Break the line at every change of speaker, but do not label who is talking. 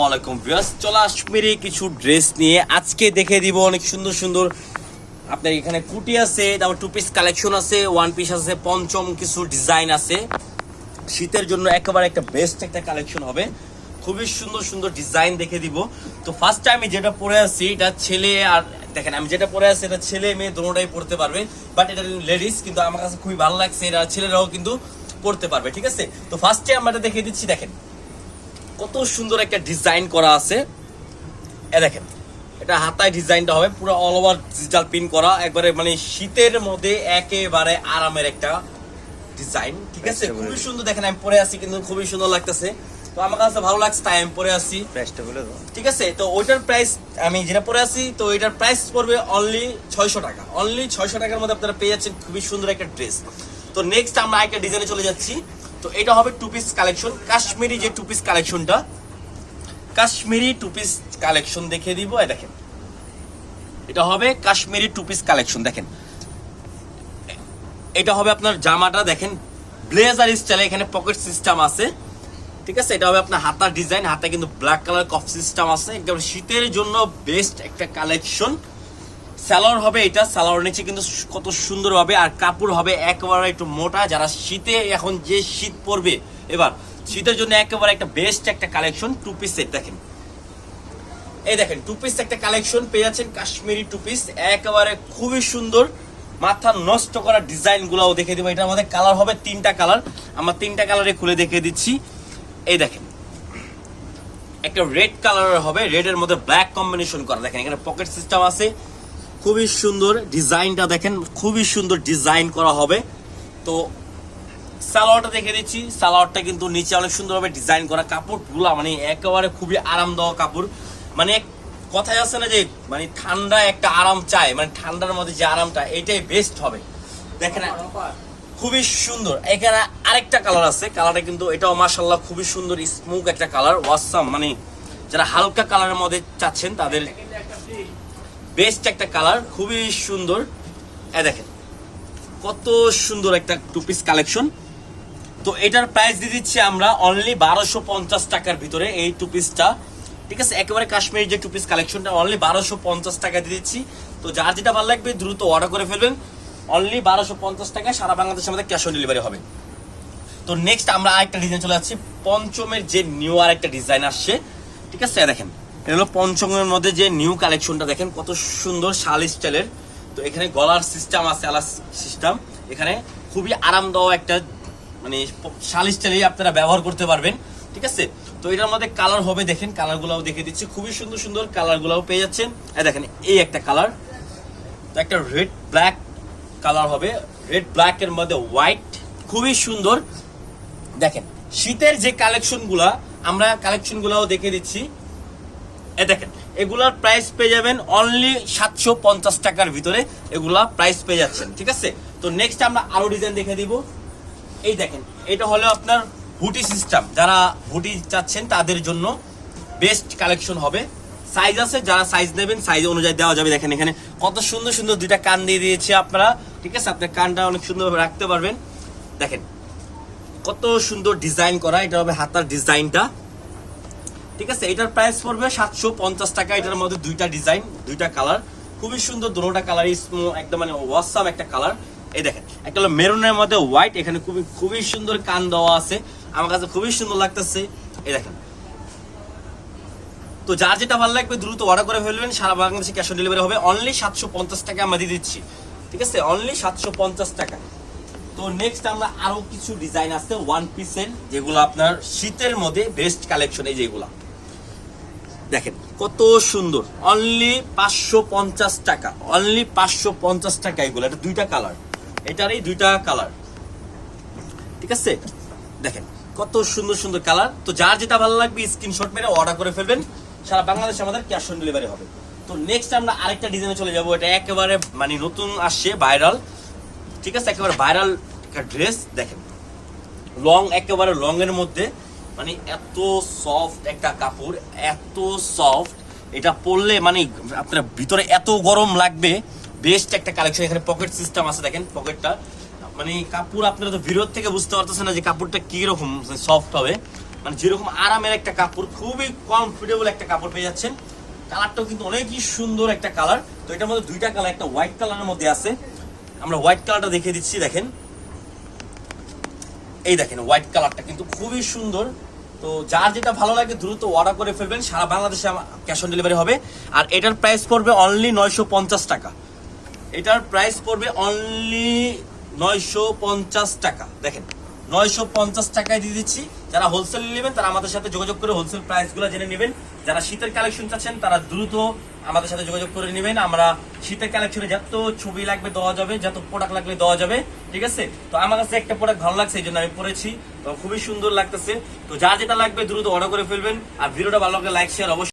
ওয়ালাইকুম ভিউয়ার্স, চলে কাশ্মীরি কিছু ড্রেস নিয়ে আজকে দেখে দিব। অনেক সুন্দর সুন্দর আপনার এখানে কুটি আছে, তারপর টু পিস কালেকশন আছে, ওয়ান পিস আছে, পঞ্চম কিছু ডিজাইন আছে। শীতের জন্য একেবারে একটা বেস্ট একটা কালেকশন হবে, খুবই সুন্দর সুন্দর ডিজাইন দেখে দিব। তো ফার্স্ট টাইম যেটা পরে আছি এটা ছেলে, আর দেখেন আমি যেটা পরে আছি এটা ছেলে মেয়ে দুটোটাই পড়তে পারবে, বাট এটা লেডিস, কিন্তু আমার কাছে খুবই ভালো লাগছে, এটা ছেলেরাও কিন্তু পড়তে পারবে। ঠিক আছে, তো ফার্স্টে আমরা এটা দেখে দিচ্ছি। দেখেন কত সুন্দর একটা ডিজাইন করা আছে, দেখেন এটা হাতায় ডিজাইনটা হবে পুরো অল ওভার ডিজিটাল প্রিন্ট করা, একবারে মানে শীতের মধ্যে একেবারে আরামের একটা ডিজাইন। ঠিক আছে, খুবই সুন্দর। দেখেন আমি পরে আছি কিন্তু খুবই সুন্দর লাগতেছে, তো আমার কাছে ভালো লাগছে তাই আমি পরে আছি।
প্রাইসটা বলে দাও।
ঠিক আছে, তো ওইটার প্রাইস আমি যেটা পরে আছি, তো এটার প্রাইস পড়বে অনলি 600 টাকা। অনলি 600 টাকার মধ্যে আপনারা পেয়ে যাচ্ছেন খুবই সুন্দর একটা ড্রেস। তো নেক্সট আমরা একটা ডিজাইনে চলে যাচ্ছি। তো এটা হবে টু পিস কালেকশন, কাশ্মীরি যে টু পিস কালেকশনটা, কাশ্মীরি টু পিস কালেকশন দেখে দিব। দেখেন এটা হবে কাশ্মীরি টু পিস কালেকশন। দেখেন এটা হবে আপনার জামাটা, দেখেন ব্লেজার স্টাইলে, এখানে পকেট সিস্টেম আছে। ঠিক আছে, এটা হবে আপনার হাতার ডিজাইন, হাতে কিন্তু ব্ল্যাক কালার কফ সিস্টেম আছে, একদম শীতের জন্য বেস্ট একটা কালেকশন। সালোয়ার হবে এটা, সালোয়ার নিচে কিন্তু কত সুন্দর হবে, আর কাপড় হবে একেবারে একটু মোটা। যারা শীতে এখন যে শীত পড়বে এবার শীতের জন্য একেবারে একটা বেস্ট একটা কালেকশন টু পিস সেট। দেখেন এই দেখেন টু পিস একটা কালেকশন পেয়ে যাচ্ছেন, কাশ্মীরি টু পিস একেবারে খুবই সুন্দর, মাথা নষ্ট করা ডিজাইন গুলাও দেখে দিব। এটার মধ্যে কালার হবে তিনটা কালার, আমরা তিনটা কালারে খুলে দেখে দিচ্ছি। এই দেখেন একটা রেড কালারের হবে, রেডের মধ্যে ব্ল্যাক কম্বিনেশন করা। দেখেন এখানে পকেট সিস্টেম আছে, খুবই সুন্দর ডিজাইনটা, দেখেন খুবই সুন্দর ডিজাইন করা হবে। তো সালোয়ারটা দেখে দিচ্ছি, সালোয়ারটা কিন্তু নিচে অনেক সুন্দরভাবে ডিজাইন করা, কাপড়গুলা মানে একেবারে খুবই আরাম দেওয়া কাপড়। মানে কথায় আছে না যে মানে ঠান্ডা একটা আরাম চায়, মানে ঠান্ডার মধ্যে যে আরামটা এটাই বেস্ট হবে। দেখেন খুবই সুন্দর। এখানে আরেকটা কালার আছে, কালারটা কিন্তু এটাও মাশাআল্লাহ খুবই সুন্দর, স্মুথ একটা কালার, ওয়াসাম। মানে যারা হালকা কালারের মধ্যে চাচ্ছেন তাদের বেস্ট একটা কালার, খুবই সুন্দর। দেখেন কত সুন্দর একটা টু পিস কালেকশন। তো এটার প্রাইস দিয়ে দিচ্ছি আমরা অনলি 1250 টাকার ভিতরে এই টু পিসটা। ঠিক আছে, একেবারে কাশ্মীরি যে টু পিস কালেকশনটা অনলি 1250 টাকা দিয়ে দিচ্ছি। তো যার যেটা ভালো লাগবে দ্রুত অর্ডার করে ফেলবেন, অনলি 1250 টাকা, সারা বাংলাদেশের মধ্যে ক্যাশ অন ডেলিভারি হবে। তো নেক্সট আমরা আরেকটা ডিজাইন চলে যাচ্ছি, পঞ্চমের যে নিউ আরেকটা ডিজাইন আসছে। ঠিক আছে, দেখেন এটা হলো পঞ্চমের মধ্যে যে নিউ কালেকশনটা, দেখেন কত সুন্দর শাল স্টাইলের। তো এখানে গলার সিস্টেম আছে, আলাদা সিস্টেম, এখানে খুবই আরামদায়ক একটা মানে শাল স্টাইলে আপনারা ব্যবহার করতে পারবেন। ঠিক আছে, তো এটার মধ্যে কালার হবে, দেখেন কালারগুলোও দেখে দিচ্ছি, খুবই সুন্দর সুন্দর কালারগুলোও পেয়ে যাচ্ছেন। দেখেন এই একটা কালার, তো একটা রেড ব্ল্যাক কালার হবে, রেড ব্ল্যাক এর মধ্যে হোয়াইট, খুবই সুন্দর। দেখেন শীতের যে কালেকশনগুলা, আমরা কালেকশনগুলোও দেখে দিচ্ছি। দেখেন এগুলার প্রাইস পেয়ে যাবেন অনলি 750 টাকার ভিতরে, এগুলা প্রাইস পেয়ে যাচ্ছেন। ঠিক আছে, তো নেক্সট আমরা আরো ডিজাইন দেখে দিব। এই দেখেন এটা হলো আপনার হুটি সিস্টেম, যারা হুটি চাচ্ছেন তাদের জন্য বেস্ট কালেকশন হবে। সাইজ আছে, যারা সাইজ নেবেন সাইজ অনুযায়ী দেওয়া যাবে। দেখেন এখানে কত সুন্দর সুন্দর দুইটা কান দিয়ে দিয়েছে আপনারা। ঠিক আছে, আপনার কানটা অনেক সুন্দরভাবে রাখতে পারবেন। দেখেন কত সুন্দর ডিজাইন করা, এটা হবে হাতার ডিজাইনটা। ঠিক আছে, এটার প্রাইস পড়বে 750 টাকা। এটার মধ্যে দুইটা ডিজাইন, দুইটা কালার, খুবই সুন্দর, দুটোটা কালারই একদম মানে ওয়াসাম একটা কালার। এই দেখেন একটা হলো মেরুনের মধ্যে হোয়াইট, এখানে খুবই খুবই সুন্দর কান দেওয়া আছে, আমার কাছে খুবই সুন্দর লাগতেছে। এই দেখেন, তো যার যেটা ভালো লাগবে দ্রুত অর্ডার করে ফেলবেন, সারা বাংলাদেশে ক্যাশ অন ডেলিভারি হবে। অনলি 750 টাকা আমরা দিয়ে দিচ্ছি। ঠিক আছে, অনলি 750 টাকা। তো নেক্সট আমরা আরো কিছু ডিজাইন আছে ওয়ান পিসের, যেগুলো আপনার শীতের মধ্যে বেস্ট কালেকশন। এই যেগুলা দেখেন কত সুন্দর, অনলি 550 টাকা, অনলি 550 টাকা এগুলো। এটা দুইটা কালার, এটারই দুইটা কালার। ঠিক আছে, দেখেন কত সুন্দর সুন্দর কালার। তো যার যেটা ভালো লাগবে স্ক্রিনশট মেরে অর্ডার করে ফেলবেন, সারা বাংলাদেশে আমাদের ক্যাশ অন ডেলিভারি হবে। তো নেক্সট আমরা আরেকটা ডিজাইনে চলে যাব, এটা একেবারে মানে নতুন আসছে, ভাইরাল। ঠিক আছে, একেবারে ভাইরাল একটা ড্রেস। দেখেন লং, একেবারে লং এর মধ্যে মানে এত সফট একটা কাপড়, এত সফট, এটা পরলে মানে আপনার ভিতরে এত গরম লাগবে, বেস্ট একটা কালেকশন। এখানে পকেট সিস্টেম আছে, দেখেন পকেটটা মানে কাপড় আপনারা তো ভিডিও থেকে বুঝতে পারতেছেন না যে কাপড়টা কি রকম সফট হবে। মানে যেরকম আরামের একটা কাপড়, খুবই কমফোর্টেবল একটা কাপড় পেয়ে যাচ্ছেন। কালারটাও কিন্তু অনেকই সুন্দর একটা কালার। তো এটার মধ্যে দুইটা কালার, একটা হোয়াইট কালারের মধ্যে আছে, আমরা হোয়াইট কালারটা দেখিয়ে দিচ্ছি। দেখেন, এই দেখেন হোয়াইট কালারটা কিন্তু খুবই সুন্দর। তো যার যেটা ভালো লাগে দ্রুত অর্ডার করে ফেলবেন, সারা বাংলাদেশে ক্যাশ অন ডেলিভারি হবে। আর এটার প্রাইস পড়বে অনলি 950 টাকা। এটার প্রাইস পড়বে অনলি 950 টাকা। দেখেন 950 টাকায় দিয়ে দিচ্ছি। যারা হোলসেল নেবেন তারা আমাদের সাথে যোগাযোগ করে হোলসেল প্রাইসগুলো জেনে নেবেন। যারা শীতের কালেকশন চাচ্ছেন তারা দ্রুত আমাদের সাথে যোগাযোগ করে নেবেন। আমরা শীতের কালেকশনে যত ছবি লাগবে দেওয়া যাবে, যত প্রোডাক্ট লাগবে দেওয়া যাবে, ঠিক আছে। তো আমার কাছে একটা প্রোডাক্ট ভালো লাগছে, এই জন্য আমি পরেছি, তো খুবই সুন্দর লাগতেছে। তো যার যেটা লাগবে দ্রুত অর্ডার করে ফেলবেন। আর ভিডিওটা ভালো লাগলে লাইক শেয়ার অবশ্যই